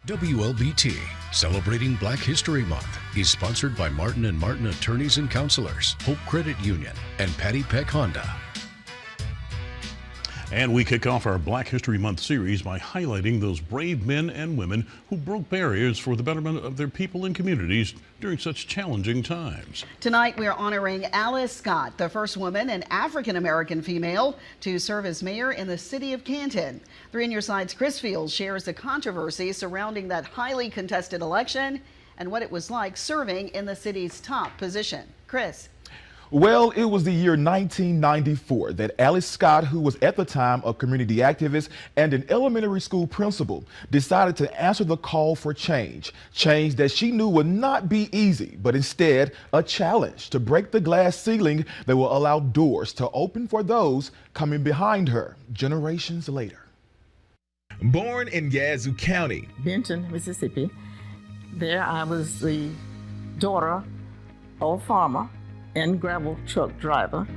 WLBT, celebrating Black History Month, is sponsored by Martin & Martin Attorneys and Counselors, Hope Credit Union, and Patty Peck Honda. And we kick off our Black History Month series by highlighting those brave men and women who broke barriers for the betterment of their people and communities during such challenging times. Tonight, we are honoring Alice Scott, the first woman and African-American female to serve as mayor in the city of Canton. 3 on Your Side's Chris Fields shares the controversy surrounding that highly contested election and what it was like serving in the city's top position. Chris. Well, it was the year 1994 that Alice Scott, who was at the time a community activist and an elementary school principal, decided to answer the call for change that she knew would not be easy, but instead a challenge to break the glass ceiling that will allow doors to open for those coming behind her generations later. Born in Yazoo County, Benton, Mississippi, there I was the daughter of a farmer and gravel truck driver.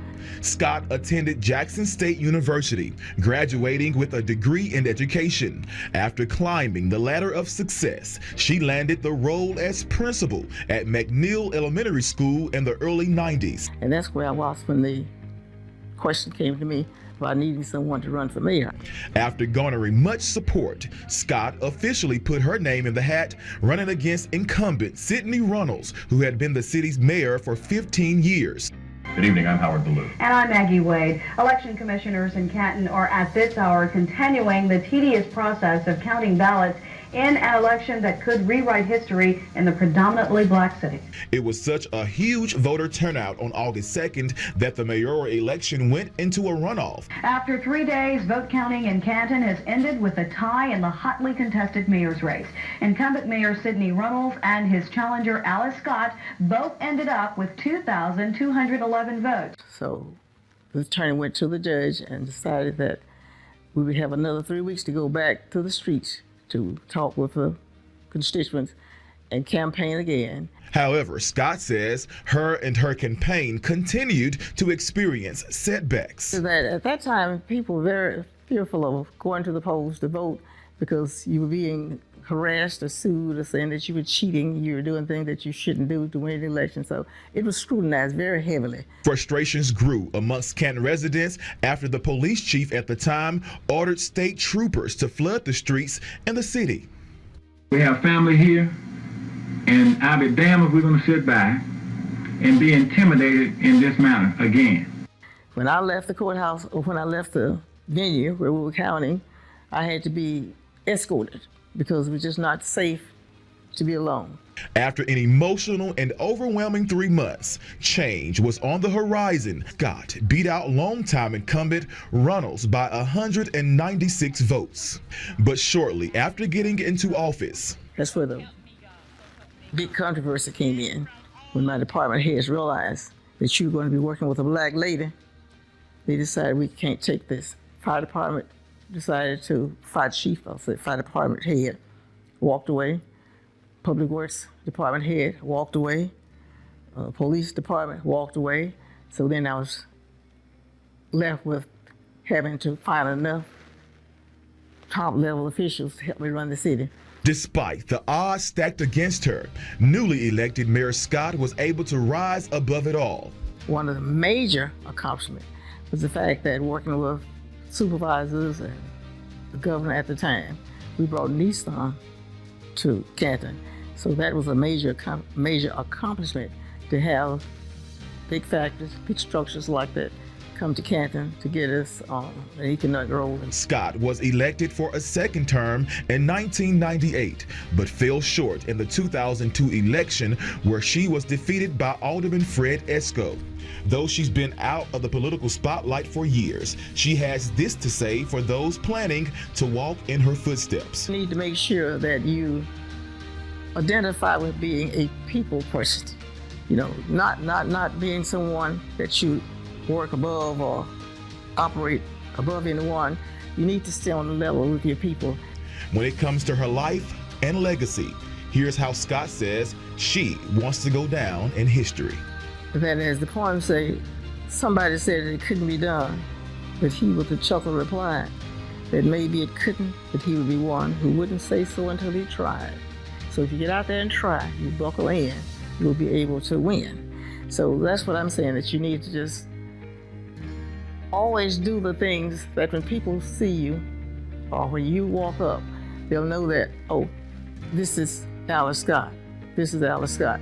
Scott attended Jackson State University, graduating with a degree in education. After climbing the ladder of success, she landed the role as principal at McNeil Elementary School in the early 90s. And that's where I was when the question came to me about needing someone to run for mayor. After garnering much support, Scott officially put her name in the hat, running against incumbent Sidney Runnels, who had been the city's mayor for 15 years. Good evening, I'm Howard Ballou. And I'm Maggie Wade. Election commissioners in Canton are at this hour continuing the tedious process of counting ballots in an election that could rewrite history in the predominantly black city. It was such a huge voter turnout on August 2nd that the mayoral election went into a runoff. After 3 days, vote counting in Canton has ended with a tie in the hotly contested mayor's race. Incumbent Mayor Sidney Runnels and his challenger Alice Scott both ended up with 2,211 votes. So the attorney went to the judge and decided that we would have another 3 weeks to go back to the streets to talk with the constituents and campaign again. However, Scott says her and her campaign continued to experience setbacks. So that at that time, people were very fearful of going to the polls to vote because you were being harassed or sued or saying that you were cheating, you were doing things that you shouldn't do to win the election. So it was scrutinized very heavily. Frustrations grew amongst Canton residents after the police chief at the time ordered state troopers to flood the streets in the city. We have family here, and I'll be damned if we're going to sit back and be intimidated in this manner again. When I left the courthouse, or when I left the venue where we were counting, I had to be escorted because it was just not safe to be alone. After an emotional and overwhelming 3 months, change was on the horizon. Scott beat out longtime incumbent Runnels by 196 votes. But shortly after getting into office, that's where the big controversy came in. When my department heads realized that you were going to be working with a black lady, they decided we can't take this. Fire department decided to, fire department head walked away. Public Works Department head walked away. Police department walked away. So then I was left with having to find enough top-level officials to help me run the city. Despite the odds stacked against her, newly elected Mayor Scott was able to rise above it all. One of the major accomplishments was the fact that working with supervisors and the governor at the time, we brought Nissan to Canton. So that was a major accomplishment to have big factories, big structures like that come to Canton to get us on an economic road. Scott was elected for a second term in 1998, but fell short in the 2002 election where she was defeated by Alderman Fred Esco. Though she's been out of the political spotlight for years, she has this to say for those planning to walk in her footsteps. You need to make sure that you identify with being a people person. You know, not being someone that you work above or operate above anyone. You need to stay on the level with your people. When it comes to her life and legacy, here's how Scott says she wants to go down in history. That as the poem say, somebody said it couldn't be done, but he with a chuckle replied, that maybe it couldn't, that he would be one who wouldn't say so until he tried. So if you get out there and try, you buckle in, you'll be able to win. So that's what I'm saying, that you need to just always do the things that when people see you or when you walk up, they'll know that, oh, this is Alice Scott. This is Alice Scott.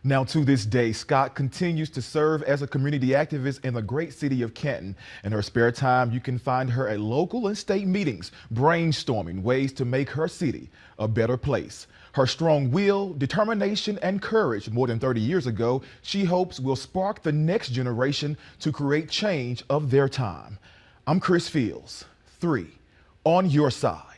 Now, to this day, Scott continues to serve as a community activist in the great city of Canton. In her spare time, you can find her at local and state meetings, brainstorming ways to make her city a better place. Her strong will, determination, and courage more than 30 years ago, she hopes will spark the next generation to create change of their time. I'm Chris Fields, 3 on your side.